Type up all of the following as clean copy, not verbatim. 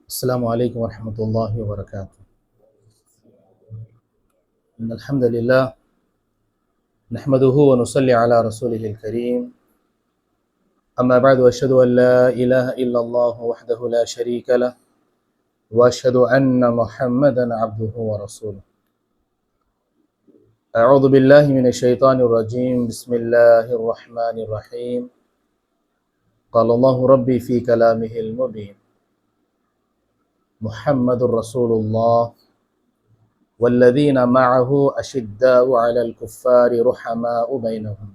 السلام علیکم ورحمۃ اللہ وبرکاتہ۔ ان الحمد للہ نحمده ونصلي على رسوله الكريم اما بعد واشهد ان لا اله الا الله وحده لا شريك له واشهد ان محمدا عبده ورسوله۔ اعوذ باللہ من الشیطان الرجیم، بسم اللہ الرحمن الرحیم۔ قال اللہ ربی فی کلامہ المبین، محمد رسول اللہ والذین معه اشداء علی الکفار رحماء بینہم۔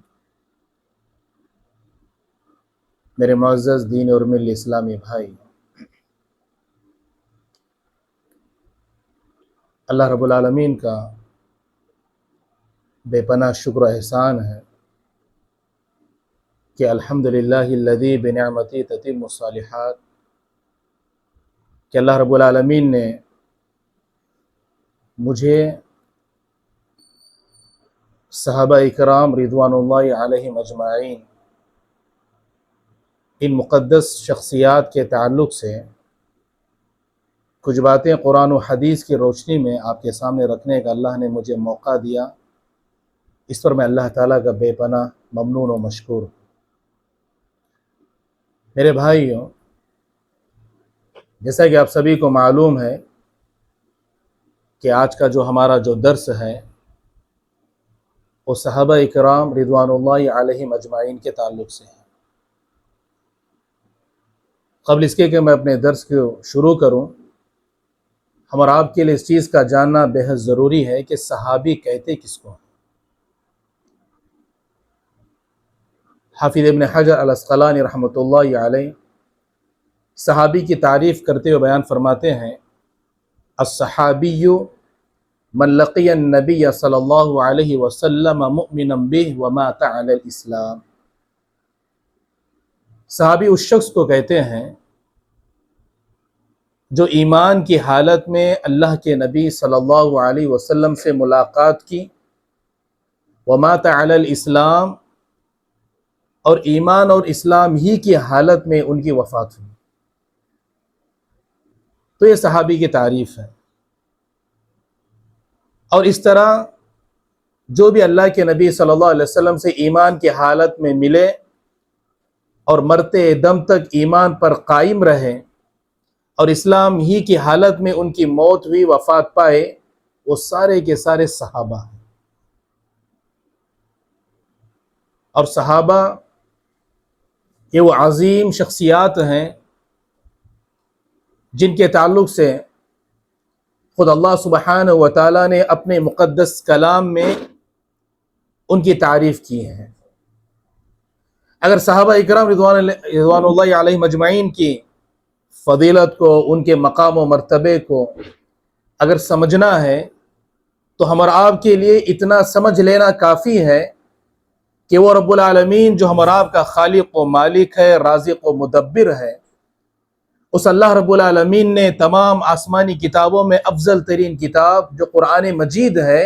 میرے معزز دین اور مل اسلامی بھائی، اللہ رب العالمین کا بے پناہ شکر و احسان ہے کہ الحمدللہ الذی بنعمتہ تتم الصالحات، کہ اللہ رب العالمین نے مجھے صحابہ اکرام رضوان اللہ علیہم اجمعین، ان مقدس شخصیات کے تعلق سے کچھ باتیں قرآن و حدیث کی روشنی میں آپ کے سامنے رکھنے کا اللہ نے مجھے موقع دیا۔ اس پر میں اللہ تعالیٰ کا بے پناہ ممنون و مشکور ہوں۔ میرے بھائیوں، جیسا کہ آپ سبھی کو معلوم ہے کہ آج کا جو ہمارا درس ہے وہ صحابہ اکرام رضوان اللہ علیہم اجمعین کے تعلق سے ہے۔ قبل اس کے کہ میں اپنے درس کو شروع کروں، ہم اور آپ کے لیے اس چیز کا جاننا بے حد ضروری ہے کہ صحابی کہتے کس کو ہیں۔ حافظ ابن حجر العسقلانی رحمۃ اللہ علیہ صحابی کی تعریف کرتے ہوئے بیان فرماتے ہیں، الصحابی من لقی النبی صلی اللہ علیہ وسلم مؤمنا بہ ومات علی الاسلام۔ صحابی اس شخص کو کہتے ہیں جو ایمان کی حالت میں اللہ کے نبی صلی اللہ علیہ وسلم سے ملاقات کی، ومات علی الاسلام، اور ایمان اور اسلام ہی کی حالت میں ان کی وفات ہوئی۔ تو یہ صحابی کی تعریف ہے۔ اور اس طرح جو بھی اللہ کے نبی صلی اللہ علیہ وسلم سے ایمان کی حالت میں ملے اور مرتے دم تک ایمان پر قائم رہے اور اسلام ہی کی حالت میں ان کی موت ہوئی، وفات پائے، وہ سارے کے سارے صحابہ ہیں۔ اور صحابہ یہ وہ عظیم شخصیات ہیں جن کے تعلق سے خود اللہ سبحانہ و تعالیٰ نے اپنے مقدس کلام میں ان کی تعریف کی ہے۔ اگر صحابہ اکرام رضوان اللہ علیہم اجمعین کی فضیلت کو، ان کے مقام و مرتبے کو اگر سمجھنا ہے تو ہم اور آپ کے لیے اتنا سمجھ لینا کافی ہے کہ وہ رب العالمین جو ہم اور آپ کا خالق و مالک ہے، رازق و مدبر ہے، اس اللہ رب العالمین نے تمام آسمانی کتابوں میں افضل ترین کتاب جو قرآن مجید ہے،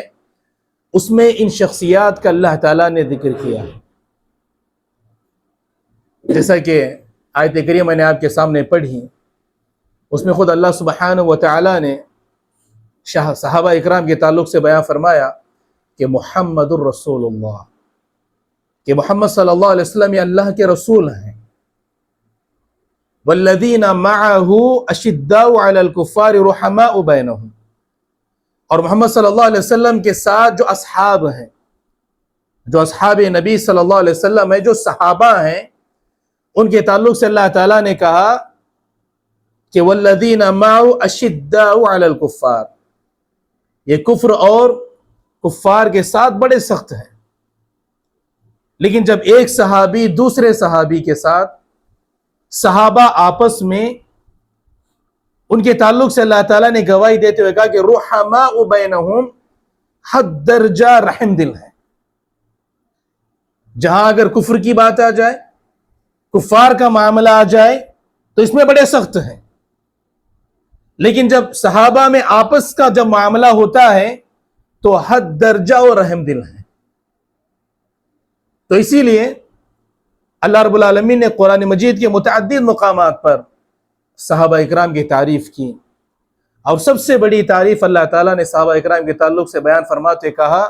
اس میں ان شخصیات کا اللہ تعالیٰ نے ذکر کیا ہے۔ جیسا کہ آیت کریمہ میں نے آپ کے سامنے پڑھی، اس میں خود اللہ سبحانہ و تعالیٰ نے صحابہ اکرام کے تعلق سے بیان فرمایا کہ محمد الرسول اللہ، کہ محمد صلی اللہ علیہ وسلم یہ اللہ کے رسول ہیں۔ والذین معہ اشداء علی الکفار رحماء بینہم، اور محمد صلی اللہ علیہ وسلم کے ساتھ جو اصحاب ہیں، جو اصحاب نبی صلی اللہ علیہ وسلم ہیں، جو صحابہ ہیں، ان کے تعلق سے اللہ تعالیٰ نے کہا کہ والذین معہ اشداء علی الکفار، یہ کفر اور کفار کے ساتھ بڑے سخت ہیں۔ لیکن جب ایک صحابی دوسرے صحابی کے ساتھ، صحابہ آپس میں، ان کے تعلق سے اللہ تعالیٰ نے گواہی دیتے ہوئے کہا کہ رحماء بینہم، حد درجہ رحم دل ہے۔ جہاں اگر کفر کی بات آ جائے، کفار کا معاملہ آ جائے تو اس میں بڑے سخت ہیں، لیکن جب صحابہ میں آپس کا جب معاملہ ہوتا ہے تو حد درجہ اور رحم دل ہے۔ تو اسی لیے اللہ رب العالمین نے قرآن مجید کے متعدد مقامات پر صحابہ اکرام کی تعریف کی، اور سب سے بڑی تعریف اللہ تعالیٰ نے صحابہ اکرام کے تعلق سے بیان فرماتے کہا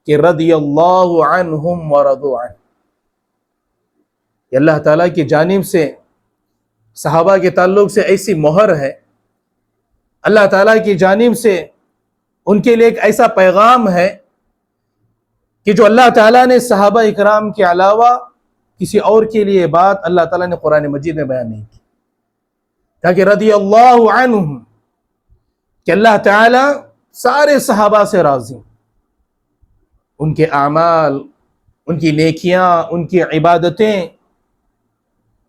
کہ رضی اللہ عنہم ورضوا عنہ، یہ اللہ تعالیٰ کی جانب سے صحابہ کے تعلق سے ایسی مہر ہے، اللہ تعالیٰ کی جانب سے ان کے لیے ایک ایسا پیغام ہے کہ جو اللہ تعالیٰ نے صحابہ اکرام کے علاوہ کسی اور کے لیے بات اللہ تعالیٰ نے قرآن مجید میں بیان نہیں کی، تاکہ رضی اللہ عنہم، کہ اللہ تعالیٰ سارے صحابہ سے راضی، ان کے اعمال، ان کی نیکیاں، ان کی عبادتیں،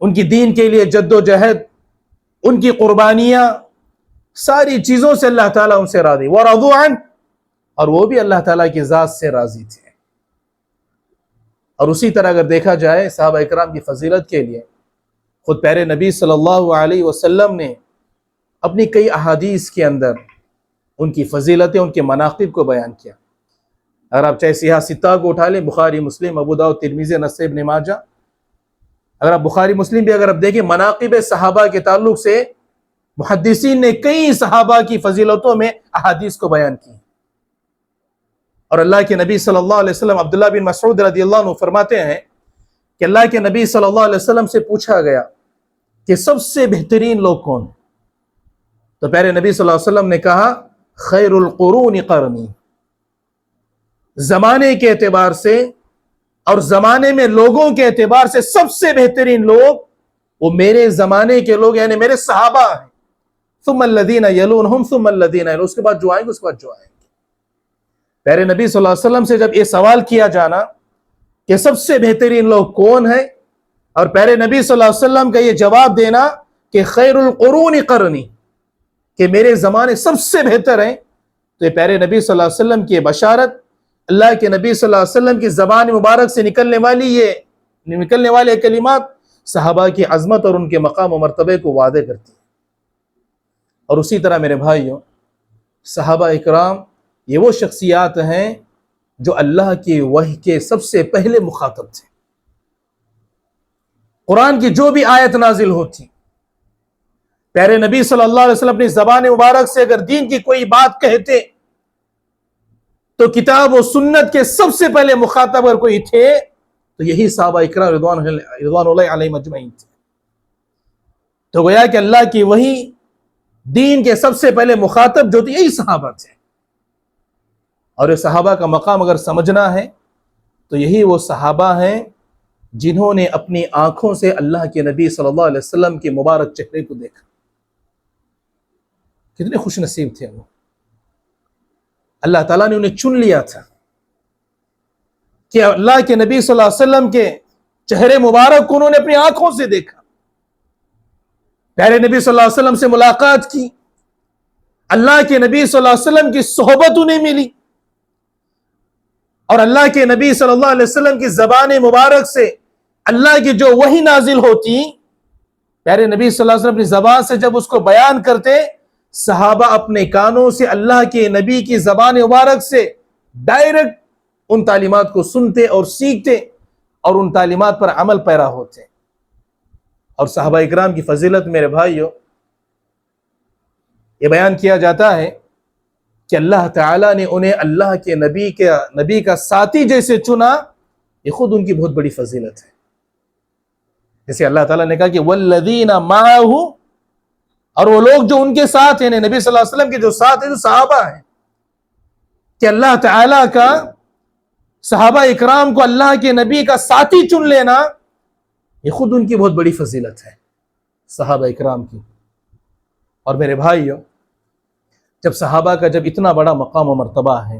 ان کی دین کے لیے جد و جہد، ان کی قربانیاں، ساری چیزوں سے اللہ تعالیٰ ان سے راضی، ورضوا عنہ، اور وہ بھی اللہ تعالیٰ کی ذات سے راضی تھے۔ اور اسی طرح اگر دیکھا جائے صحابہ اکرام کی فضیلت کے لیے خود پیارے نبی صلی اللہ علیہ وسلم نے اپنی کئی احادیث کے اندر ان کی فضیلتیں، ان کے مناقب کو بیان کیا۔ اگر آپ چاہے سیاہ ستہ کو اٹھا لیں، بخاری، مسلم، ابو داؤد، ترمذی، نسائی، ابن ماجہ، اگر آپ بخاری مسلم بھی اگر آپ دیکھیں، مناقب صحابہ کے تعلق سے محدثین نے کئی صحابہ کی فضیلتوں میں احادیث کو بیان کی۔ اور اللہ کے نبی صلی اللہ علیہ وسلم، عبداللہ بن مسعود رضی اللہ عنہ فرماتے ہیں کہ اللہ کے نبی صلی اللہ علیہ وسلم سے پوچھا گیا کہ سب سے بہترین لوگ کون؟ تو پیارے نبی صلی اللہ علیہ وسلم نے کہا خیر القرون قرنی، زمانے کے اعتبار سے اور زمانے میں لوگوں کے اعتبار سے سب سے بہترین لوگ وہ میرے زمانے کے لوگ، یعنی میرے صحابہ ہیں، ثم الذین یلونہم ثم الذین یلونہم، اس کے بعد جو آئیں گے اس کے بعد جو آئیں گے۔ پیارے نبی صلی اللہ علیہ وسلم سے جب یہ سوال کیا جانا کہ سب سے بہترین لوگ کون ہیں، اور پیارے نبی صلی اللہ علیہ وسلم کا یہ جواب دینا کہ خیر القرون قرنی، کہ میرے زمانے سب سے بہتر ہیں، تو یہ پیارے نبی صلی اللہ علیہ وسلم کی بشارت، اللہ کے نبی صلی اللہ علیہ وسلم کی زبان مبارک سے نکلنے والے کلمات صحابہ کی عظمت اور ان کے مقام و مرتبے کو واضح کرتی ہیں۔ اور اسی طرح میرے بھائیوں، صحابہ اکرام یہ وہ شخصیات ہیں جو اللہ کی وحی کے سب سے پہلے مخاطب تھے۔ قرآن کی جو بھی آیت نازل ہوتی، پیارے نبی صلی اللہ علیہ وسلم اپنی زبان مبارک سے اگر دین کی کوئی بات کہتے تو کتاب و سنت کے سب سے پہلے مخاطب اگر کوئی تھے تو یہی صحابہ اکرام رضوان اللہ علیہم اجمعین تھے۔ تو گویا کہ اللہ کی وحی دین کے سب سے پہلے مخاطب جو تھے یہی صحابہ تھے، اور یہ صحابہ کا مقام اگر سمجھنا ہے تو یہی وہ صحابہ ہیں جنہوں نے اپنی آنکھوں سے اللہ کے نبی صلی اللہ علیہ وسلم کے مبارک چہرے کو دیکھا۔ کتنے خوش نصیب تھے وہ، اللہ تعالیٰ نے انہیں چن لیا تھا کہ اللہ کے نبی صلی اللہ علیہ وسلم کے چہرے مبارک کو انہوں نے اپنی آنکھوں سے دیکھا، پیارے نبی صلی اللہ علیہ وسلم سے ملاقات کی، اللہ کے نبی صلی اللہ علیہ وسلم کی صحبت انہیں ملی، اور اللہ کے نبی صلی اللہ علیہ وسلم کی زبان مبارک سے اللہ کی جو وحی نازل ہوتی، پیارے نبی صلی اللہ علیہ وسلم اپنی زبان سے جب اس کو بیان کرتے، صحابہ اپنے کانوں سے اللہ کے نبی کی زبان مبارک سے ڈائریکٹ ان تعلیمات کو سنتے اور سیکھتے اور ان تعلیمات پر عمل پیرا ہوتے۔ اور صحابہ اکرام کی فضیلت میرے بھائیوں، یہ بیان کیا جاتا ہے کہ اللہ تعالیٰ نے انہیں اللہ کے نبی کا ساتھی جیسے چنا، یہ خود ان کی بہت بڑی فضیلت ہے۔ جیسے اللہ تعالیٰ نے کہا کہ والذین معہ، اور وہ لوگ جو ان کے ساتھ ہیں، نبی صلی اللہ علیہ وسلم کے جو ساتھ ہیں، جو صحابہ ہیں، کہ اللہ تعالیٰ کا صحابہ اکرام کو اللہ کے نبی کا ساتھی چن لینا، یہ خود ان کی بہت بڑی فضیلت ہے صحابہ اکرام کی۔ اور میرے بھائیوں، جب صحابہ کا جب اتنا بڑا مقام و مرتبہ ہے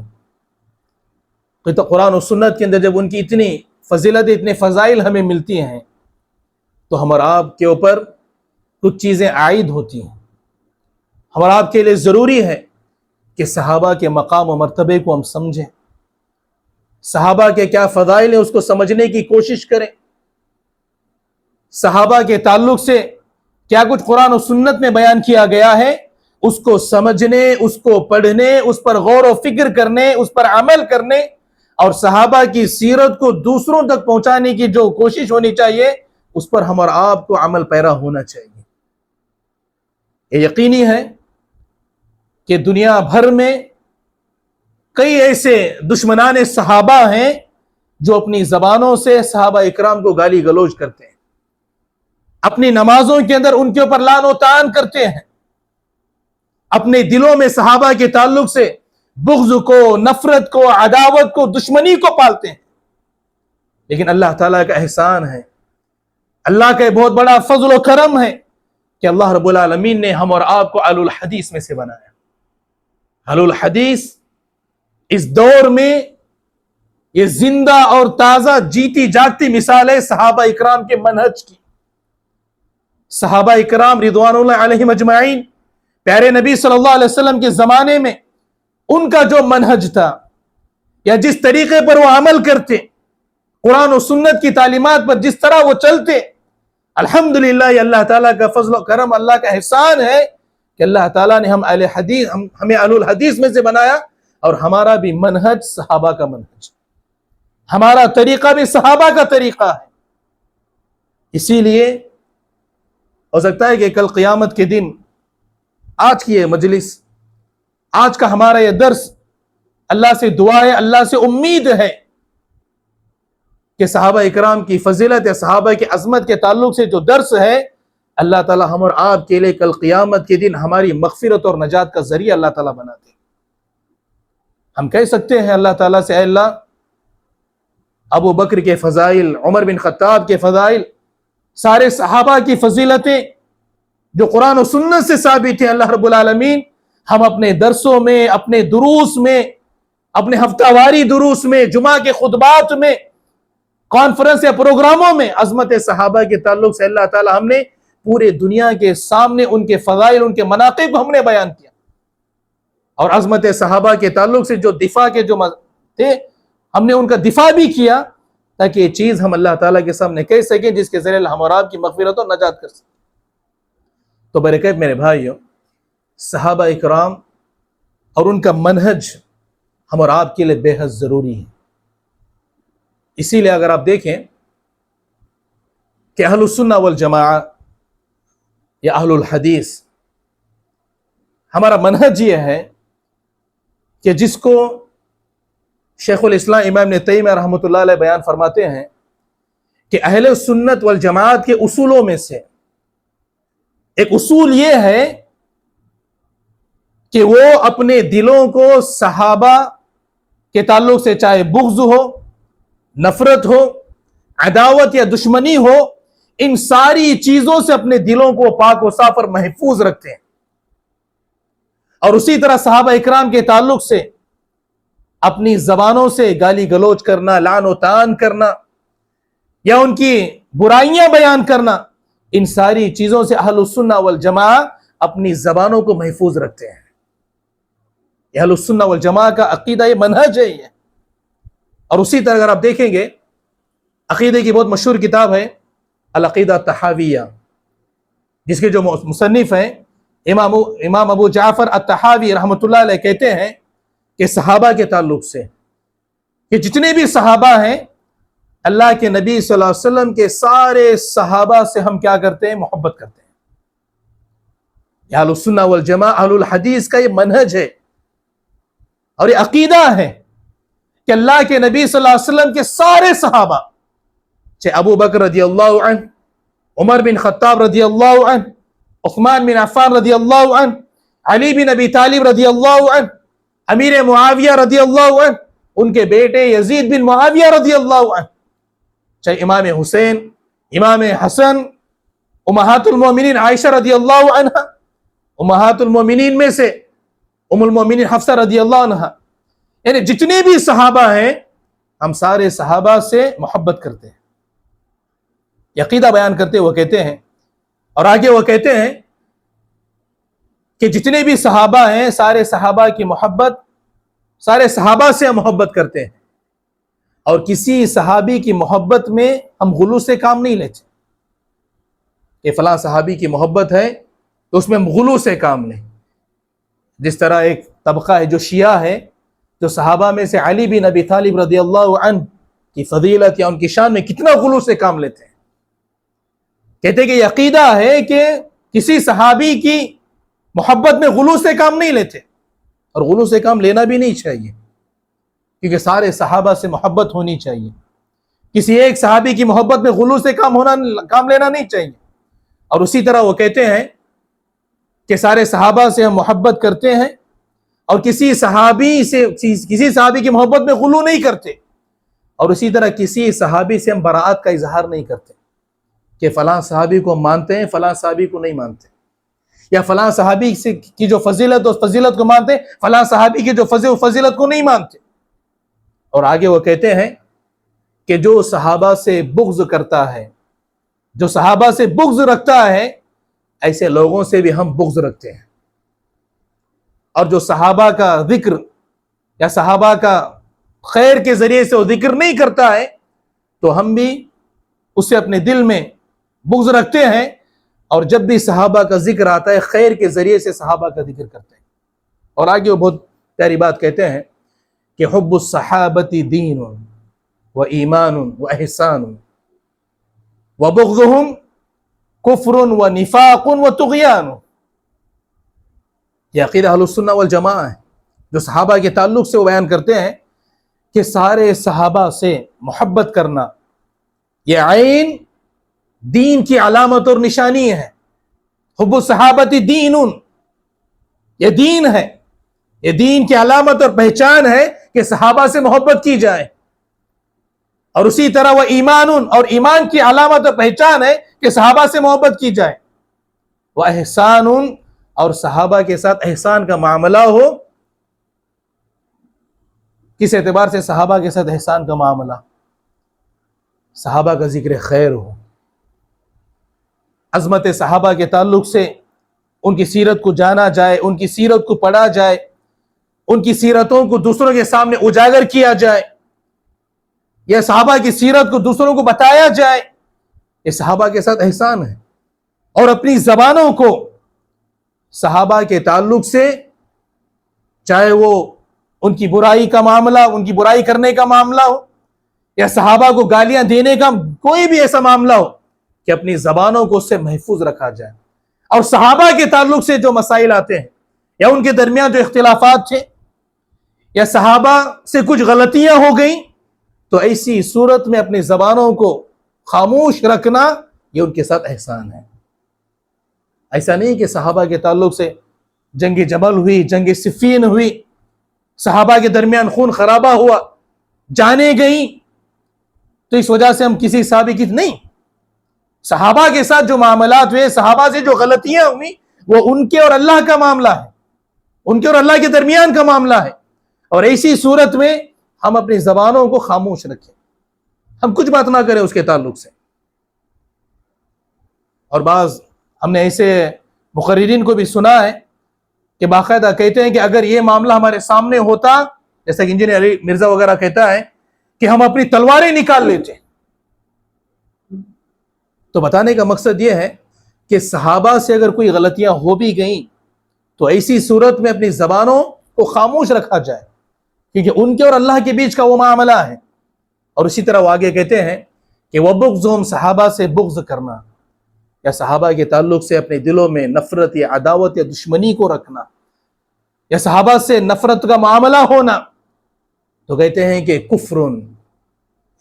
تو قرآن و سنت کے اندر جب ان کی اتنی فضیلت، اتنے فضائل ہمیں ملتی ہیں، تو ہم اور آپ کے اوپر کچھ چیزیں عائد ہوتی ہیں۔ ہم اور آپ کے لیے ضروری ہے کہ صحابہ کے مقام و مرتبے کو ہم سمجھیں، صحابہ کے کیا فضائل ہیں اس کو سمجھنے کی کوشش کریں، صحابہ کے تعلق سے کیا کچھ قرآن و سنت میں بیان کیا گیا ہے اس کو سمجھنے، اس کو پڑھنے، اس پر غور و فکر کرنے، اس پر عمل کرنے، اور صحابہ کی سیرت کو دوسروں تک پہنچانے کی جو کوشش ہونی چاہیے اس پر ہم اور آپ کو عمل پیرا ہونا چاہیے۔ یہ یقینی ہے کہ دنیا بھر میں کئی ایسے دشمنان صحابہ ہیں جو اپنی زبانوں سے صحابہ اکرام کو گالی گلوچ کرتے ہیں، اپنی نمازوں کے اندر ان کے اوپر لعن و طعن کرتے ہیں، اپنے دلوں میں صحابہ کے تعلق سے بغض کو، نفرت کو، عداوت کو، دشمنی کو پالتے ہیں۔ لیکن اللہ تعالیٰ کا احسان ہے، اللہ کا بہت بڑا فضل و کرم ہے کہ اللہ رب العالمین نے ہم اور آپ کو اہل الحدیث میں سے بنایا۔ اہل الحدیث اس دور میں یہ زندہ اور تازہ جیتی جاگتی مثال ہے صحابہ اکرام کے منہج کی۔ صحابہ اکرام رضوان اللہ علیہم اجمعین پیارے نبی صلی اللہ علیہ وسلم کے زمانے میں ان کا جو منہج تھا یا جس طریقے پر وہ عمل کرتے، قرآن و سنت کی تعلیمات پر جس طرح وہ چلتے، الحمدللہ یہ اللہ تعالیٰ کا فضل و کرم، اللہ کا احسان ہے کہ اللہ تعالیٰ نے ہمیں اہل الحدیث میں سے بنایا، اور ہمارا بھی منہج صحابہ کا منہج، ہمارا طریقہ بھی صحابہ کا طریقہ ہے۔ اسی لیے ہو سکتا ہے کہ کل قیامت کے دن آج کی یہ مجلس، آج کا ہمارا یہ درس، اللہ سے دعا ہے، اللہ سے امید ہے کہ صحابہ اکرام کی فضیلت یا صحابہ کی عظمت کے تعلق سے جو درس ہے، اللہ تعالی ہم اور آپ کے لیے کل قیامت کے دن ہماری مغفرت اور نجات کا ذریعہ اللہ تعالیٰ بنا دے۔ ہم کہہ سکتے ہیں اللہ تعالیٰ سے، اے اللہ ابو بکر کے فضائل، عمر بن خطاب کے فضائل، سارے صحابہ کی فضیلتیں جو قرآن و سنت سے ثابت ہیں، اللہ رب العالمین ہم اپنے درسوں میں، اپنے دروس میں، اپنے ہفتہ واری دروس میں، جمعہ کے خطبات میں، کانفرنس یا پروگراموں میں عظمت صحابہ کے تعلق سے اللہ تعالی ہم نے پورے دنیا کے سامنے ان کے فضائل، ان کے مناقب کو ہم نے بیان کیا، اور عظمت صحابہ کے تعلق سے جو دفاع کے جو تھے ہم نے ان کا دفاع بھی کیا، تاکہ یہ چیز ہم اللہ تعالیٰ کے سامنے کہہ سکیں جس کے ذریعے ہم اور آپ کی مغفرت اور نجات کر سکیں۔ تو برکت میرے بھائیوں، صحابہ اکرام اور ان کا منہج ہم اور آپ کے لیے بے حد ضروری ہے۔ اسی لیے اگر آپ دیکھیں کہ اہل السنہ والجماعہ یا اہل الحدیث، ہمارا منہج یہ ہے کہ جس کو شیخ الاسلام امام ابن تیمیہ رحمۃ اللہ علیہ بیان فرماتے ہیں کہ اہل سنت والجماعت کے اصولوں میں سے ایک اصول یہ ہے کہ وہ اپنے دلوں کو صحابہ کے تعلق سے چاہے بغض ہو، نفرت ہو، عداوت یا دشمنی ہو، ان ساری چیزوں سے اپنے دلوں کو پاک و صاف اور محفوظ رکھتے ہیں، اور اسی طرح صحابہ اکرام کے تعلق سے اپنی زبانوں سے گالی گلوچ کرنا، لعن و طعن کرنا یا ان کی برائیاں بیان کرنا، ان ساری چیزوں سے اہل السنہ والجماعہ اپنی زبانوں کو محفوظ رکھتے ہیں۔ اہل السنہ والجماعہ کا عقیدہ یہ منہج ہے یہ۔ اور اسی طرح اگر آپ دیکھیں گے عقیدے کی بہت مشہور کتاب ہے العقیدہ الطحاویہ، جس کے جو مصنف ہیں امام ابو جعفر الطحاوی رحمۃ اللہ علیہ کہتے ہیں کہ صحابہ کے تعلق سے کہ جتنے بھی صحابہ ہیں، اللہ کے نبی صلی اللہ علیہ وسلم کے سارے صحابہ سے ہم کیا کرتے ہیں؟ محبت کرتے ہیں۔ اہل السنہ والجماعہ اہل الحدیث کا یہ منہج ہے اور یہ عقیدہ ہے کہ اللہ کے نبی صلی اللہ علیہ وسلم کے سارے صحابہ، چاہے ابو بکر رضی اللہ عنہ، عمر بن خطاب رضی اللہ عنہ، عثمان بن عفان رضی اللہ عنہ، علی بن ابی طالب رضی اللہ عنہ، امیر معاویہ رضی اللہ عنہ، ان کے بیٹے یزید بن معاویہ رضی اللہ عنہ، چاہے امام حسین، امام حسن، امہات المومنین عائشہ رضی اللہ عنہ، امہات المومنین میں سے ام المومنین حفصہ رضی اللہ عنہ، یعنی جتنے بھی صحابہ ہیں ہم سارے صحابہ سے محبت کرتے ہیں، عقیدہ بیان کرتے وہ کہتے ہیں، اور آگے وہ کہتے ہیں کہ جتنے بھی صحابہ ہیں سارے صحابہ کی محبت، سارے صحابہ سے ہم محبت کرتے ہیں، اور کسی صحابی کی محبت میں ہم غلو سے کام نہیں لیتے کہ فلاں صحابی کی محبت ہے تو اس میں ہم غلو سے کام لیں۔ جس طرح ایک طبقہ ہے جو شیعہ ہے، جو صحابہ میں سے علی بن ابی طالب رضی اللہ عنہ کی فضیلت یا ان کی شان میں کتنا غلو سے کام لیتے ہیں، کہتے ہیں کہ یہ عقیدہ ہے کہ کسی صحابی کی محبت میں غلو سے کام نہیں لیتے، اور غلو سے کام لینا بھی نہیں چاہیے، کیونکہ سارے صحابہ سے محبت ہونی چاہیے. کسی ایک صحابی کی محبت میں غلو سے کام لینا نہیں چاہیے. اور اسی طرح وہ کہتے ہیں کہ سارے صحابہ سے ہم محبت کرتے ہیں، اور کسی صحابی کی محبت میں غلو نہیں کرتے، اور اسی طرح کسی صحابی سے ہم براءت کا اظہار نہیں کرتے کہ فلاں صحابی کو مانتے ہیں، فلاں صحابی کو نہیں مانتے، یا فلاں صحابی کی جو فضیلت اس فضیلت کو مانتے، فلاں صحابی کی جو فضیلت کو نہیں مانتے. اور آگے وہ کہتے ہیں کہ جو صحابہ سے بغض کرتا ہے، جو صحابہ سے بغض رکھتا ہے، ایسے لوگوں سے بھی ہم بغض رکھتے ہیں. اور جو صحابہ کا ذکر یا صحابہ کا خیر کے ذریعے سے وہ ذکر نہیں کرتا ہے، تو ہم بھی اس سے اپنے دل میں بغض رکھتے ہیں، اور جب بھی صحابہ کا ذکر آتا ہے خیر کے ذریعے سے صحابہ کا ذکر کرتے ہیں. اور آگے وہ بہت پیاری بات کہتے ہیں کہ حب الصحابۃ دین و ایمان و احسان و بغضهم کفر و نفاق و طغیان. یہ عقیدہ اہل السنہ والجماعہ ہے. جو صحابہ کے تعلق سے وہ بیان کرتے ہیں کہ سارے صحابہ سے محبت کرنا یہ عین دین کی علامت اور نشانی ہے. حب الصحابۃ دین، یہ دین ہے، یہ دین کی علامت اور پہچان ہے کہ صحابہ سے محبت کی جائے. اور اسی طرح وہ ایمان، اور ایمان کی علامت اور پہچان ہے کہ صحابہ سے محبت کی جائے. وہ احسان، اور صحابہ کے ساتھ احسان کا معاملہ ہو. کس اعتبار سے صحابہ کے ساتھ احسان کا معاملہ؟ صحابہ کا ذکر خیر ہو، عظمت صحابہ کے تعلق سے ان کی سیرت کو جانا جائے، ان کی سیرت کو پڑھا جائے، ان کی سیرتوں کو دوسروں کے سامنے اجاگر کیا جائے، یا صحابہ کی سیرت کو دوسروں کو بتایا جائے. یہ صحابہ کے ساتھ احسان ہے. اور اپنی زبانوں کو صحابہ کے تعلق سے، چاہے وہ ان کی برائی کا معاملہ، ان کی برائی کرنے کا معاملہ ہو، یا صحابہ کو گالیاں دینے کا کوئی بھی ایسا معاملہ ہو، کہ اپنی زبانوں کو اس سے محفوظ رکھا جائے. اور صحابہ کے تعلق سے جو مسائل آتے ہیں، یا ان کے درمیان جو اختلافات تھے، یا صحابہ سے کچھ غلطیاں ہو گئیں، تو ایسی صورت میں اپنی زبانوں کو خاموش رکھنا یہ ان کے ساتھ احسان ہے. ایسا نہیں کہ صحابہ کے تعلق سے جنگ جمل ہوئی، جنگ صفین ہوئی، صحابہ کے درمیان خون خرابہ ہوا، جانیں گئیں، تو اس وجہ سے ہم کسی صحابی کی نہیں. صحابہ کے ساتھ جو معاملات ہوئے، صحابہ سے جو غلطیاں ہوئی، وہ ان کے اور اللہ کا معاملہ ہے، ان کے اور اللہ کے درمیان کا معاملہ ہے. اور ایسی صورت میں ہم اپنی زبانوں کو خاموش رکھیں، ہم کچھ بات نہ کریں اس کے تعلق سے. اور بعض ہم نے ایسے مقررین کو بھی سنا ہے کہ باقاعدہ کہتے ہیں کہ اگر یہ معاملہ ہمارے سامنے ہوتا، جیسا کہ انجینئر علی مرزا وغیرہ کہتا ہے کہ ہم اپنی تلواریں نکال لیتے. تو بتانے کا مقصد یہ ہے کہ صحابہ سے اگر کوئی غلطیاں ہو بھی گئیں تو ایسی صورت میں اپنی زبانوں کو خاموش رکھا جائے، کیونکہ ان کے اور اللہ کے بیچ کا وہ معاملہ ہے. اور اسی طرح وہ آگے کہتے ہیں کہ وَبُغْضُهُمْ، صحابہ سے بغض کرنا، یا صحابہ کے تعلق سے اپنے دلوں میں نفرت یا عداوت یا دشمنی کو رکھنا، یا صحابہ سے نفرت کا معاملہ ہونا، تو کہتے ہیں کہ کفرن،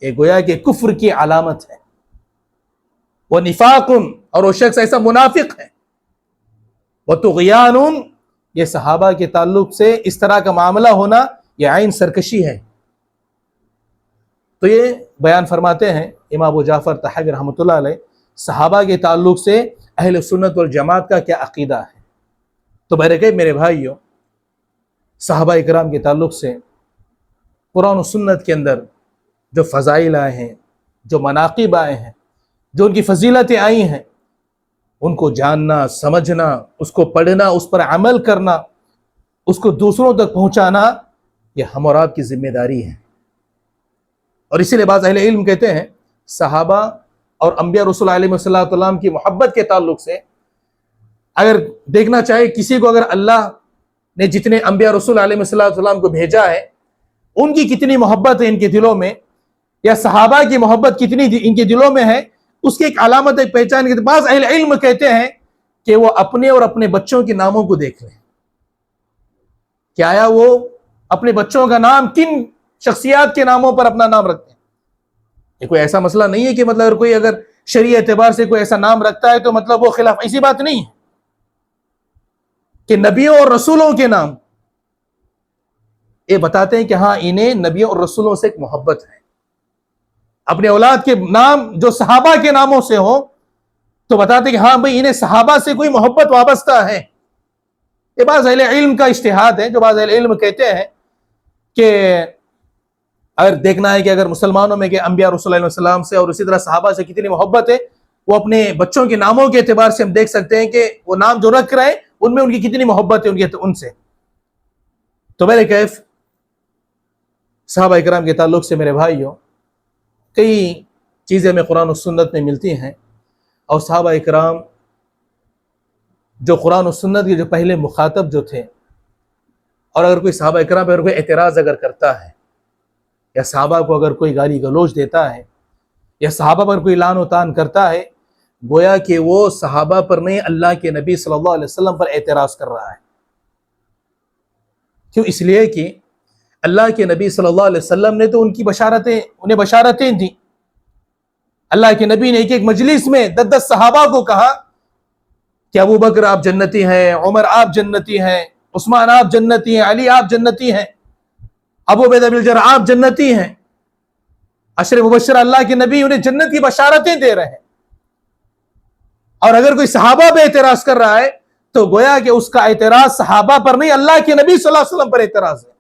یہ گویا کہ کفر کی علامت ہے. وہ نفاقن، اور وہ شخص ایسا منافق ہے. وہ طغیان، یہ صحابہ کے تعلق سے اس طرح کا معاملہ ہونا یہ عین سرکشی ہے. تو یہ بیان فرماتے ہیں امام ابو جعفر طحاوی رحمۃ اللہ علیہ، صحابہ کے تعلق سے اہل سنت والجماعت کا کیا عقیدہ ہے. تو بہرکیف میرے بھائیوں، صحابہ اکرام کے تعلق سے قرآن و سنت کے اندر جو فضائل آئے ہیں، جو مناقب آئے ہیں، جو ان کی فضیلتیں آئی ہیں، ان کو جاننا، سمجھنا، اس کو پڑھنا، اس پر عمل کرنا، اس کو دوسروں تک پہنچانا، یہ ہم اور آپ کی ذمہ داری ہے. اور اسی لیے بعض اہل علم کہتے ہیں صحابہ اور انبیاء رسول علیہ السلام کی محبت کے تعلق سے اگر دیکھنا چاہے کسی کو، اگر اللہ نے جتنے انبیاء رسول علیہ السلام کو بھیجا ہے ان کی کتنی محبت ہے ان کے دلوں میں، یا صحابہ کی محبت کتنی ان کے دلوں میں ہے، اس کی ایک علامت، ایک پہچان. بعض اہل علم کہتے ہیں کہ وہ اپنے اور اپنے بچوں کے ناموں کو دیکھ لیں کہ آیا وہ اپنے بچوں کا نام کن شخصیات کے ناموں پر اپنا نام رکھتے ہیں. یہ کوئی ایسا مسئلہ نہیں ہے کہ مطلب اگر شرعی اعتبار سے کوئی ایسا نام رکھتا ہے تو مطلب وہ خلاف، ایسی بات نہیں ہے کہ نبیوں اور رسولوں کے نام یہ بتاتے ہیں کہ ہاں انہیں نبیوں اور رسولوں سے ایک محبت ہے. اپنے اولاد کے نام جو صحابہ کے ناموں سے ہو تو بتاتے ہیں کہ ہاں بھئی انہیں صحابہ سے کوئی محبت وابستہ ہے. یہ بعض اہل علم کا اجتہاد ہے، جو بعض اہل علم کہتے ہیں کہ اگر دیکھنا ہے کہ اگر مسلمانوں میں کہ انبیاء رسول اللہ علیہ وسلم سے اور اسی طرح صحابہ سے کتنی محبت ہے، وہ اپنے بچوں کے ناموں کے اعتبار سے ہم دیکھ سکتے ہیں کہ وہ نام جو رکھ رہے ہیں ان میں ان کی کتنی محبت ہے ان سے. تو میرے کیف صحابہ اکرام کے تعلق سے میرے بھائیوں کئی چیزیں ہمیں قرآن و سنت میں ملتی ہیں، اور صحابہ اکرام جو قرآن و سنت کے جو پہلے مخاطب جو تھے، اور اگر کوئی صحابہ اکرام پر کوئی اعتراض اگر کرتا ہے یا صحابہ کو اگر کوئی گالی گلوچ دیتا ہے یا صحابہ پر کوئی لعن و طعن کرتا ہے، گویا کہ وہ صحابہ پر نہیں اللہ کے نبی صلی اللہ علیہ وسلم پر اعتراض کر رہا ہے. کیوں؟ اس لیے کہ اللہ کے نبی صلی اللہ علیہ وسلم نے تو انہیں بشارتیں دیں. اللہ کے نبی نے ایک مجلس میں 10 صحابہ کو کہا کہ ابو بکر آپ جنتی ہیں، عمر آپ جنتی ہیں، عثمان آپ جنتی ہیں، علی آپ جنتی ہیں، ابو عبیدہ بن الجراح آپ جنتی ہیں. عشر مبشرہ اللہ کے نبی انہیں جنت کی بشارتیں دے رہے ہیں، اور اگر کوئی صحابہ پہ اعتراض کر رہا ہے تو گویا کہ اس کا اعتراض صحابہ پر نہیں اللہ کے نبی صلی اللہ علیہ وسلم پر اعتراض ہے.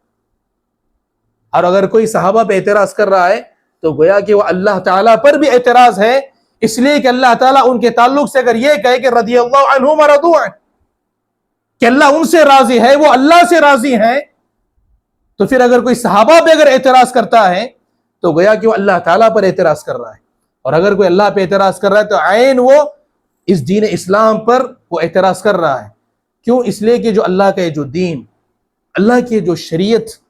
اور اگر کوئی صحابہ پہ اعتراض کر رہا ہے تو گویا کہ وہ اللہ تعالیٰ پر بھی اعتراض ہے، اس لیے کہ اللہ تعالیٰ ان کے تعلق سے اگر یہ کہے کہ رضی اللہ عنہم ورضوا عنہ، کہ اللہ ان سے راضی ہے، وہ اللہ سے راضی ہیں، تو پھر اگر کوئی صحابہ پہ اگر اعتراض کرتا ہے تو گویا کہ وہ اللہ تعالیٰ پر اعتراض کر رہا ہے. اور اگر کوئی اللہ پہ اعتراض کر رہا ہے تو عین وہ اس دین اسلام پر وہ اعتراض کر رہا ہے. کیوں؟ اس لیے کہ جو اللہ کا جو دین، اللہ کی جو شریعت،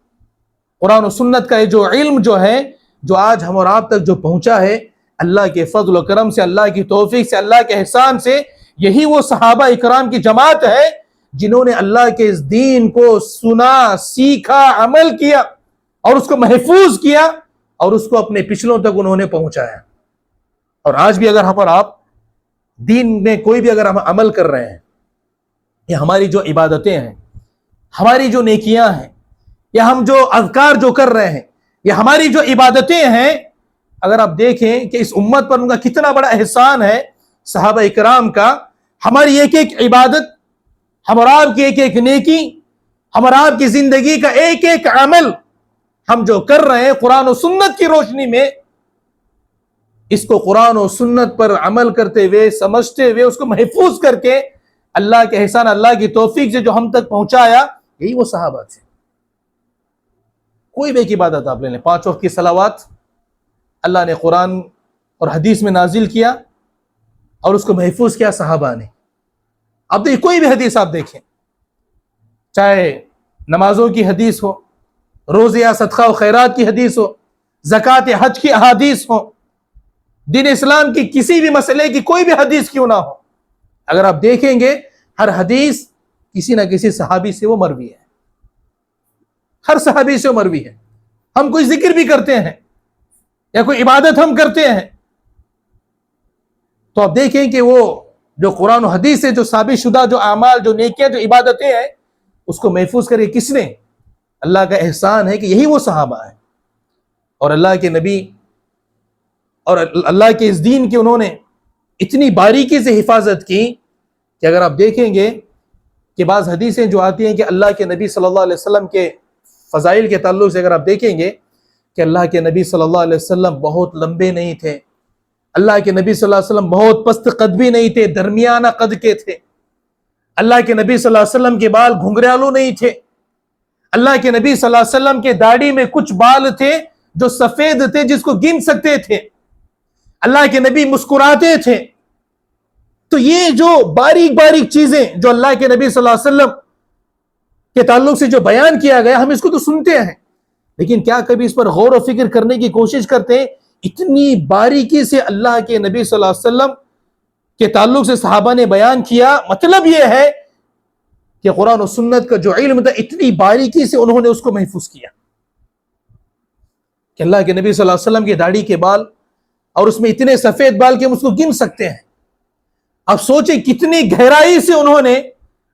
قرآن و سنت کا جو علم جو ہے، جو آج ہم اور آپ تک جو پہنچا ہے، اللہ کے فضل و کرم سے، اللہ کی توفیق سے، اللہ کے احسان سے، یہی وہ صحابہ اکرام کی جماعت ہے جنہوں نے اللہ کے اس دین کو سنا، سیکھا، عمل کیا اور اس کو محفوظ کیا اور اس کو اپنے پچھلوں تک انہوں نے پہنچایا. اور آج بھی اگر ہم اور آپ دین میں کوئی بھی اگر ہم عمل کر رہے ہیں، یا ہماری جو عبادتیں ہیں، ہماری جو نیکیاں ہیں، یا ہم جو اذکار جو کر رہے ہیں، یا ہماری جو عبادتیں ہیں، اگر آپ دیکھیں کہ اس امت پر ان کا کتنا بڑا احسان ہے صحابہ اکرام کا. ہماری ایک ایک عبادت، ہم اور آپ کی ایک ایک نیکی، ہم اور آپ کی زندگی کا ایک ایک عمل ہم جو کر رہے ہیں قرآن و سنت کی روشنی میں، اس کو قرآن و سنت پر عمل کرتے ہوئے، سمجھتے ہوئے، اس کو محفوظ کر کے اللہ کے احسان، اللہ کی توفیق سے جو ہم تک پہنچایا، یہی وہ صحابہ تھے. کوئی بھی ایک عبادت آپ لے لیں، 5 وقت کی صلوات اللہ نے قرآن اور حدیث میں نازل کیا اور اس کو محفوظ کیا صحابہ نے. اب دیکھیں کوئی بھی حدیث آپ دیکھیں، چاہے نمازوں کی حدیث ہو، روزہ یا صدقہ و خیرات کی حدیث ہو، زکوٰۃ حج کی احادیث ہو، دین اسلام کی کسی بھی مسئلے کی کوئی بھی حدیث کیوں نہ ہو، اگر آپ دیکھیں گے ہر حدیث کسی نہ کسی صحابی سے وہ مروی ہے. ہر صحابی سے وہ مروی ہے. ہم کوئی ذکر بھی کرتے ہیں یا کوئی عبادت ہم کرتے ہیں تو آپ دیکھیں کہ وہ جو قرآن و حدیث سے جو ثابت شدہ جو اعمال، جو نیکیاں، جو عبادتیں ہیں، اس کو محفوظ کرے کس نے؟ اللہ کا احسان ہے کہ یہی وہ صحابہ ہیں. اور اللہ کے نبی اور اللہ کے اس دین کی انہوں نے اتنی باریکی سے حفاظت کی کہ اگر آپ دیکھیں گے کہ بعض حدیثیں جو آتی ہیں کہ اللہ کے نبی صلی اللہ علیہ وسلم کے فضائل کے تعلق سے اگر آپ دیکھیں گے کہ اللہ کے نبی صلی اللہ علیہ وسلم بہت لمبے نہیں تھے، اللہ کے نبی صلی اللہ علیہ وسلم بہت پست قد بھی نہیں تھے، درمیانہ قد کے تھے. اللہ کے نبی صلی اللہ علیہ وسلم کے بال گھنگریالو نہیں تھے. اللہ کے نبی صلی اللہ علیہ وسلم کے داڑھی میں کچھ بال تھے جو سفید تھے، جس کو گن سکتے تھے. اللہ کے نبی مسکراتے تھے. تو یہ جو باریک باریک چیزیں جو اللہ کے نبی صلی اللہ علیہ وسلم کے تعلق سے جو بیان کیا گیا، ہم اس کو تو سنتے ہیں، لیکن کیا کبھی اس پر غور و فکر کرنے کی کوشش کرتے ہیں؟ اتنی باریکی سے اللہ کے نبی صلی اللہ علیہ وسلم کے تعلق سے صحابہ نے بیان کیا، مطلب یہ ہے کہ قرآن و سنت کا جو علم تھا اتنی باریکی سے انہوں نے اس کو محفوظ کیا کہ اللہ کے نبی صلی اللہ علیہ وسلم کی داڑھی کے بال اور اس میں اتنے سفید بال کہ ہم اس کو گن سکتے ہیں. اب سوچیں کتنی گہرائی سے انہوں نے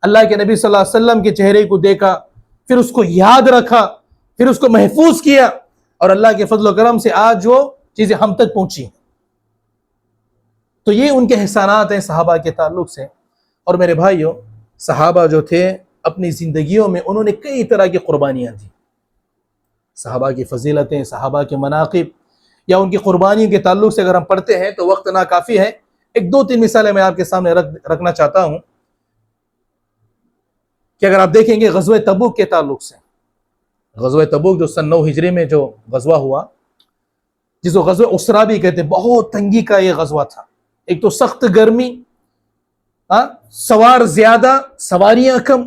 اللہ کے نبی صلی اللہ علیہ وسلم کے چہرے کو دیکھا، پھر اس کو یاد رکھا، پھر اس کو محفوظ کیا، اور اللہ کے فضل و کرم سے آج وہ چیزیں ہم تک پہنچی ہیں. تو یہ ان کے احسانات ہیں صحابہ کے تعلق سے. اور میرے بھائیوں، صحابہ جو تھے اپنی زندگیوں میں انہوں نے کئی طرح کی قربانیاں دی. صحابہ کی فضیلتیں، صحابہ کے مناقب یا ان کی قربانیوں کے تعلق سے اگر ہم پڑھتے ہیں تو وقت ناکافی ہے. ایک دو تین مثالیں میں آپ کے سامنے رکھنا چاہتا ہوں کہ اگر آپ دیکھیں گے غزوہ تبوک کے تعلق سے، غزوہ تبوک جو سن 9 ہجری میں جو غزوہ ہوا، جس کو غزوہ اسرا بھی کہتے ہیں، بہت تنگی کا یہ غزوہ تھا. ایک تو سخت گرمی، سوار زیادہ، سواریاں کم،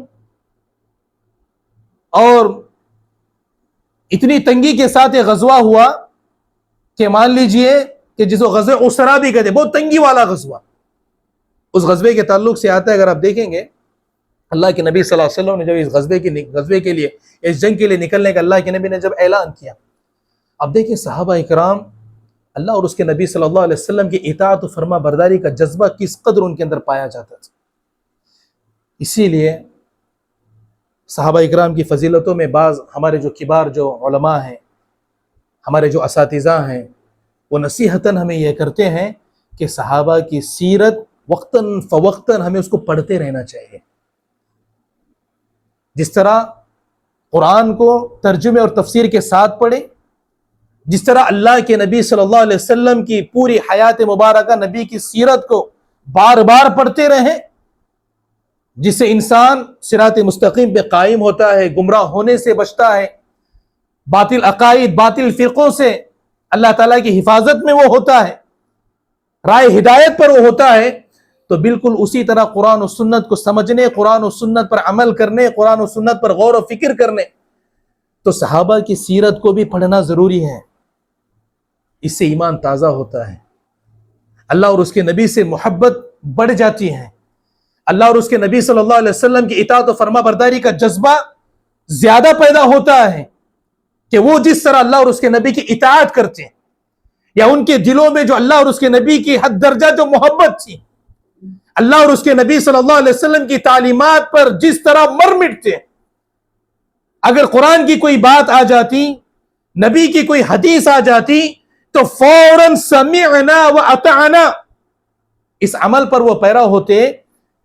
اور اتنی تنگی کے ساتھ یہ غزوہ ہوا کہ مان لیجئے کہ جس کو غزوہ اسرا بھی کہتے ہیں، بہت تنگی والا غزوہ. اس غزوے کے تعلق سے آتا ہے، اگر آپ دیکھیں گے اللہ کے نبی صلی اللہ علیہ وسلم نے جب اس غزوے کے لیے، اس جنگ کے لیے نکلنے کا اللہ کے نبی نے جب اعلان کیا، اب دیکھیں صحابہ اکرام اللہ اور اس کے نبی صلی اللہ علیہ وسلم کی اطاعت و فرما برداری کا جذبہ کس قدر ان کے اندر پایا جاتا تھا. اسی لیے صحابہ اکرام کی فضیلتوں میں بعض ہمارے جو کبار جو علماء ہیں، ہمارے جو اساتذہ ہیں، وہ نصیحتاً ہمیں یہ کرتے ہیں کہ صحابہ کی سیرت وقتاً فوقتاً ہمیں اس کو پڑھتے رہنا چاہیے. جس طرح قرآن کو ترجمے اور تفسیر کے ساتھ پڑھیں، جس طرح اللہ کے نبی صلی اللہ علیہ وسلم کی پوری حیات مبارکہ، نبی کی سیرت کو بار بار پڑھتے رہیں، جس سے انسان صراط مستقیم پہ قائم ہوتا ہے، گمراہ ہونے سے بچتا ہے، باطل عقائد، باطل فرقوں سے اللہ تعالیٰ کی حفاظت میں وہ ہوتا ہے، رائے ہدایت پر وہ ہوتا ہے. تو بالکل اسی طرح قرآن و سنت کو سمجھنے، قرآن و سنت پر عمل کرنے، قرآن و سنت پر غور و فکر کرنے، تو صحابہ کی سیرت کو بھی پڑھنا ضروری ہے. اس سے ایمان تازہ ہوتا ہے، اللہ اور اس کے نبی سے محبت بڑھ جاتی ہے، اللہ اور اس کے نبی صلی اللہ علیہ وسلم کی اطاعت و فرما برداری کا جذبہ زیادہ پیدا ہوتا ہے کہ وہ جس طرح اللہ اور اس کے نبی کی اطاعت کرتے ہیں، یا ان کے دلوں میں جو اللہ اور اس کے نبی کی حد درجہ جو محبت تھی، اللہ اور اس کے نبی صلی اللہ علیہ وسلم کی تعلیمات پر جس طرح مر مٹتے. اگر قرآن کی کوئی بات آ جاتی، نبی کی کوئی حدیث آ جاتی، تو فوراً سمعنا و اطعنا اس عمل پر وہ پیرا ہوتے.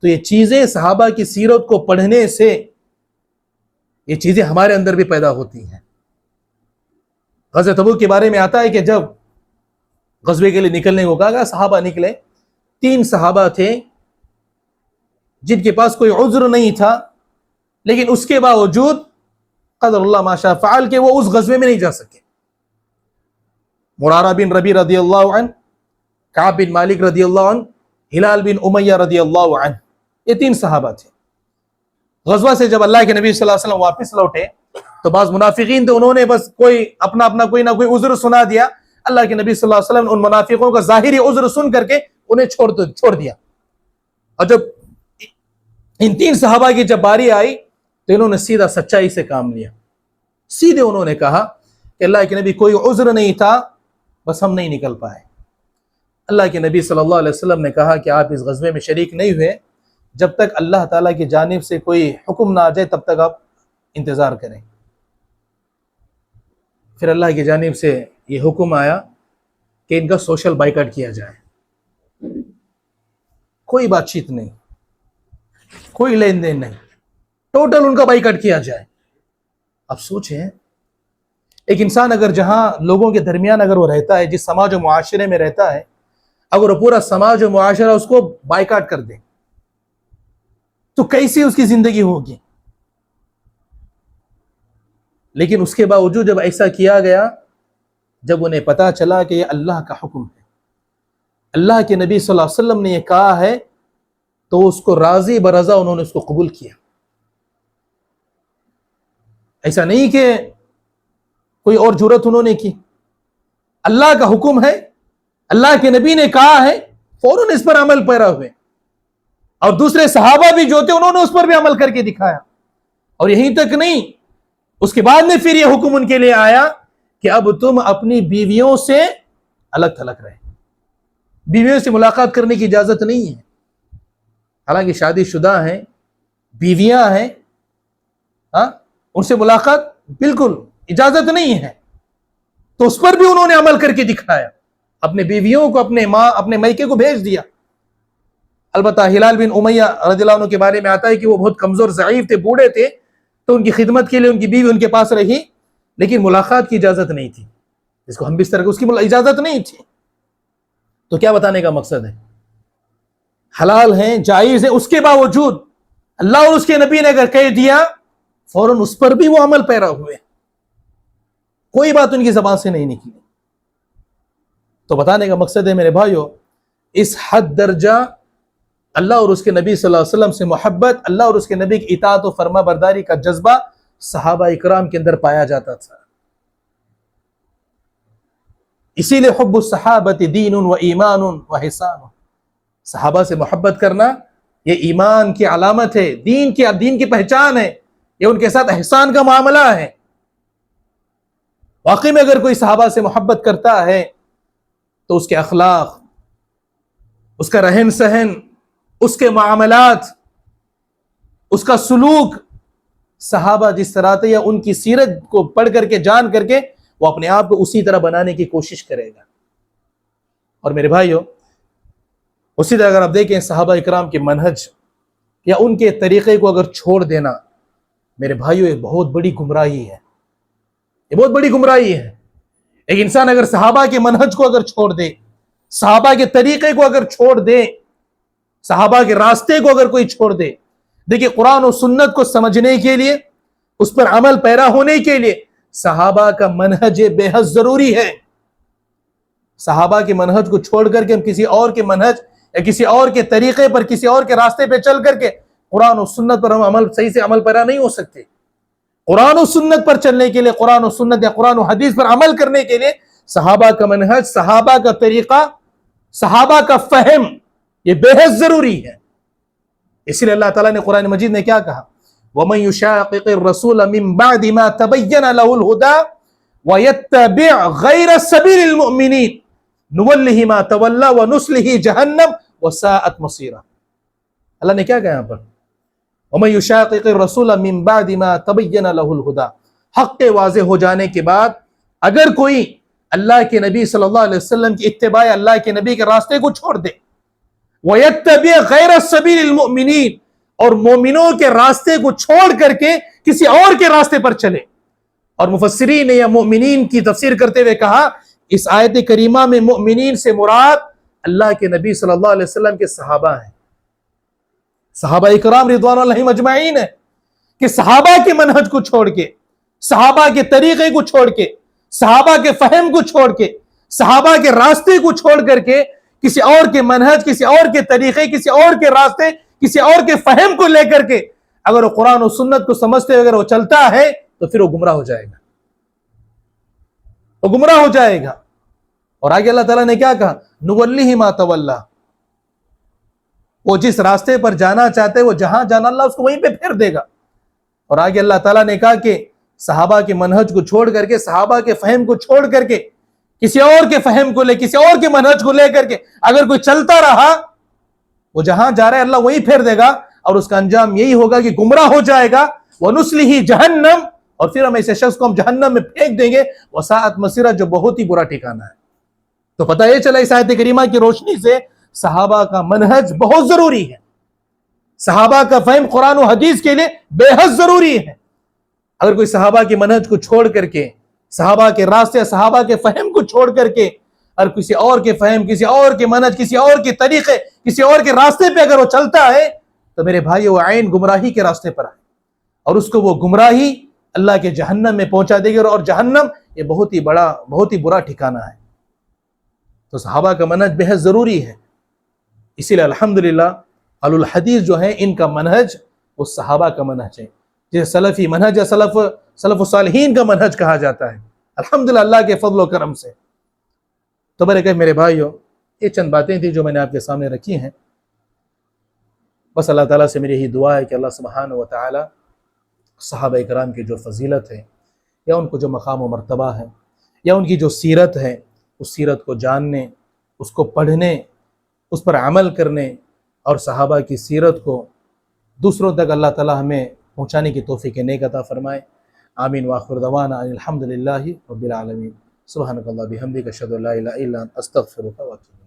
تو یہ چیزیں صحابہ کی سیرت کو پڑھنے سے یہ چیزیں ہمارے اندر بھی پیدا ہوتی ہیں. غزوہ تبوک کے بارے میں آتا ہے کہ جب غزوے کے لیے نکلنے کو کہا گیا، صحابہ نکلے. 3 صحابہ تھے جن کے پاس کوئی عذر نہیں تھا، لیکن اس کے باوجود قدر اللہ ما شاء فعل کہ وہ اس غزوے میں نہیں جا سکے. مرارہ بن ربی رضی اللہ عنہ، کعب بن مالک رضی اللہ عنہ، ہلال بن امیہ رضی اللہ عنہ، یہ 3 صحابہ تھے. غزوہ سے جب اللہ کے نبی صلی اللہ علیہ وسلم واپس لوٹے تو بعض منافقین تھے، انہوں نے بس کوئی اپنا کوئی نہ کوئی عذر سنا دیا. اللہ کے نبی صلی اللہ علیہ وسلم نے ان منافقوں کا ظاہری عذر سن کر کے انہیں چھوڑ دیا. اور جب ان 3 صحابہ کی جب باری آئی تو انہوں نے سیدھا سچائی سے کام لیا. سیدھے انہوں نے کہا کہ اللہ کے نبی کوئی عذر نہیں تھا، بس ہم نہیں نکل پائے. اللہ کے نبی صلی اللہ علیہ وسلم نے کہا کہ آپ اس غزوے میں شریک نہیں ہوئے، جب تک اللہ تعالیٰ کی جانب سے کوئی حکم نہ آ جائے تب تک آپ انتظار کریں. پھر اللہ کی جانب سے یہ حکم آیا کہ ان کا سوشل بائیکاٹ کیا جائے. کوئی بات چیت نہیں، کوئی لین دین نہیں، ٹوٹل ان کا بائیکاٹ کیا جائے. اب سوچیں، ایک انسان اگر جہاں لوگوں کے درمیان اگر وہ رہتا ہے، جس سماج و معاشرے میں رہتا ہے، اگر وہ پورا سماج و معاشرہ اس کو بائیکاٹ کر دے تو کیسی اس کی زندگی ہوگی. لیکن اس کے باوجود جب ایسا کیا گیا، جب انہیں پتا چلا کہ یہ اللہ کا حکم ہے، اللہ کے نبی صلی اللہ علیہ وسلم نے یہ کہا ہے، تو اس کو راضی برضا انہوں نے اس کو قبول کیا. ایسا نہیں کہ کوئی اور جرت انہوں نے کی. اللہ کا حکم ہے، اللہ کے نبی نے کہا ہے، فوراً اس پر عمل پیرا ہوئے، اور دوسرے صحابہ بھی جو تھے انہوں نے اس پر بھی عمل کر کے دکھایا. اور یہیں تک نہیں، اس کے بعد میں پھر یہ حکم ان کے لیے آیا کہ اب تم اپنی بیویوں سے الگ تھلگ رہے، بیویوں سے ملاقات کرنے کی اجازت نہیں ہے. حالانکہ شادی شدہ ہیں، بیویاں ہیں، ان سے ملاقات بالکل اجازت نہیں ہے. تو اس پر بھی انہوں نے عمل کر کے دکھایا، اپنے بیویوں کو اپنے میکے کو بھیج دیا. البتہ ہلال بن امیہ رضی اللہ عنہ کے بارے میں آتا ہے کہ وہ بہت کمزور ضعیف تھے، بوڑھے تھے، تو ان کی خدمت کے لیے ان کی بیوی ان کے پاس رہی، لیکن ملاقات کی اجازت نہیں تھی، جس کو ہم بستر کے، اس کی اجازت نہیں تھی. تو کیا بتانے کا مقصد ہے؟ حلال ہیں، جائز ہیں، اس کے باوجود اللہ اور اس کے نبی نے اگر کہہ دیا فوراً اس پر بھی وہ عمل پیرا ہوئے، کوئی بات ان کی زبان سے نہیں نکلی. تو بتانے کا مقصد ہے میرے بھائیو، اس حد درجہ اللہ اور اس کے نبی صلی اللہ علیہ وسلم سے محبت، اللہ اور اس کے نبی کی اطاعت و فرما برداری کا جذبہ صحابہ اکرام کے اندر پایا جاتا تھا. اسی لیے حب الصحابۃ دین و ایمان و احسان، صحابہ سے محبت کرنا یہ ایمان کی علامت ہے، دین کی پہچان ہے، یہ ان کے ساتھ احسان کا معاملہ ہے. واقعی میں اگر کوئی صحابہ سے محبت کرتا ہے تو اس کے اخلاق، اس کا رہن سہن، اس کے معاملات، اس کا سلوک صحابہ جس طرح تھے یا ان کی سیرت کو پڑھ کر کے جان کر کے وہ اپنے آپ کو اسی طرح بنانے کی کوشش کرے گا. اور میرے بھائیو، اسی طرح اگر آپ دیکھیں صحابہ اکرام کے منہج یا ان کے طریقے کو اگر چھوڑ دینا، میرے بھائیو یہ بہت بڑی گمراہی ہے، یہ بہت بڑی گمراہی ہے. ایک انسان اگر صحابہ کے منہج کو اگر چھوڑ دے، صحابہ کے طریقے کو اگر چھوڑ دے، صحابہ کے راستے کو اگر کوئی چھوڑ دے، دیکھیں قرآن و سنت کو سمجھنے کے لیے، اس پر عمل پیرا ہونے کے لیے صحابہ کا منہج بے حد ضروری ہے. صحابہ کے منہج کو چھوڑ کر کے ہم کسی اور کے منہج یا کسی اور کے طریقے پر، کسی اور کے راستے پہ چل کر کے قرآن و سنت پر ہم صحیح سے عمل پیرا نہیں ہو سکتے. قرآن و سنت پر چلنے کے لیے، قرآن و سنت یا قرآن و حدیث پر عمل کرنے کے لیے صحابہ کا منہج، صحابہ کا طریقہ، صحابہ کا فہم یہ بے حد ضروری ہے. اسی لیے اللہ تعالیٰ نے قرآن مجید میں کیا کہا؟ وَمَن يُشَاقِقِ الرَّسُولَ مِن بَعْدِ مَا تَبَيَّنَ لَهُ الْهُدَى وَيَتَّبِعْ غَيْرَ سَبِيلِ الْمُؤْمِنِينَ نُوَلِّهِ مَا تَوَلَّى وَنُصْلِهِ جَهَنَّمَ وَسَاءَتْ مَصِيرًا. اللہ نے کیا کہا یہاں پر؟ وَمَن يُشَاقِقِ الرَّسُولَ مِن بَعْدِ مَا تَبَيَّنَ لَهُ الْهُدَى، حق کے واضح ہو جانے کے بعد اگر کوئی اللہ کے نبی صلی اللہ علیہ وسلم کی اتباع، اللہ کے نبی کے راستے کو چھوڑ دے، وَيَتَّبِعْ غَيْرَ سَبِيلِ الْمُؤْمِنِينَ، اور مومنوں کے راستے کو چھوڑ کر کے کسی اور کے راستے پر چلے. اور مفسرین نے یا مؤمنین کی تفسیر کرتے ہوئے کہا اس آیت کریمہ میں مؤمنین سے مراد اللہ کے نبی صلی اللہ علیہ وسلم کے صحابہ ہیں، صحابہ اکرام رضوان اللہ مجمعین ہیں، کہ صحابہ کے منہج کو چھوڑ کے، صحابہ کے طریقے کو چھوڑ کے، صحابہ کے فہم کو چھوڑ کے، صحابہ کے راستے کو چھوڑ کر کے کسی اور کے منہج، کسی اور کے طریقے، کسی اور کے راستے، کسی اور کے فہم کو لے کر کے اگر وہ قرآن و سنت کو سمجھتے ہوئے اگر وہ چلتا ہے تو پھر وہ گمراہ ہو جائے گا، وہ گمراہ ہو جائے گا. اور آگے اللہ تعالیٰ نے کیا کہا؟ نُوَلِّهِ مَا تَوَلَّى، وہ جس راستے پر جانا چاہتے وہ جہاں جانا اللہ اس کو وہیں پہ پھیر دے گا. اور آگے اللہ تعالیٰ نے کہا کہ صحابہ کے منہج کو چھوڑ کر کے، صحابہ کے فہم کو چھوڑ کر کے کسی اور کے فہم کو لے، کسی اور کے منہج کو لے کر کے اگر کوئی چلتا رہا، وہ جہاں جا رہا ہے اللہ وہیں پھیر دے گا، اور اس کا انجام یہی ہوگا کہ گمراہ ہو جائے گا. وَنُصْلِهِ جَهَنَّمَ، اور پھر ہم ایسے شخص کو ہم جہنم میں پھینک دیں گے، وَسَاءَتْ مَصِيرًا، جو بہت ہی برا ٹھکانہ ہے. تو پتہ یہ چلا اس آیت کریمہ کی روشنی سے صحابہ کا منہج بہت ضروری ہے، صحابہ کا فہم قرآن و حدیث کے لیے بے حد ضروری ہے. اگر کوئی صحابہ کے منہج کو چھوڑ کر کے، صحابہ کے راستے، صحابہ کے فہم کو چھوڑ کر کے اور کسی اور کے فہم، کسی اور کے منہج، کسی اور کے طریقے، کسی اور کے راستے پہ اگر وہ چلتا ہے تو میرے بھائی وہ عین گمراہی کے راستے پر ہے، اور اس کو وہ گمراہی اللہ کے جہنم میں پہنچا دے گی، اور جہنم یہ بہت ہی بڑا، بہت ہی برا ٹھکانہ ہے. تو صحابہ کا منہج بے حد ضروری ہے. اسی لیے الحمدللہ اہل الحدیث جو ہیں ان کا منہج وہ صحابہ کا منہج ہے، جسے سلفی منہج یا سلف صالحین کا منہج کہا جاتا ہے، الحمدللہ اللہ کے فضل و کرم سے. تو میرے بھائیو، یہ چند باتیں تھیں جو میں نے آپ کے سامنے رکھی ہیں. بس اللہ تعالیٰ سے میری یہی دعا ہے کہ اللہ سبحانہ و تعالیٰ صحابہ اکرام کی جو فضیلت ہے یا ان کو جو مقام و مرتبہ ہے یا ان کی جو سیرت ہے اس سیرت کو جاننے، اس کو پڑھنے، اس پر عمل کرنے اور صحابہ کی سیرت کو دوسروں تک اللہ تعالیٰ ہمیں پہنچانے کی توفیق نیک عطا فرمائے. آمین وآخر دعوانا ان الحمد للہ رب العالمین. سبحانک اللہ بحمدک اشہد ان لا الہ الا انت استغفرک و اتوب الیک.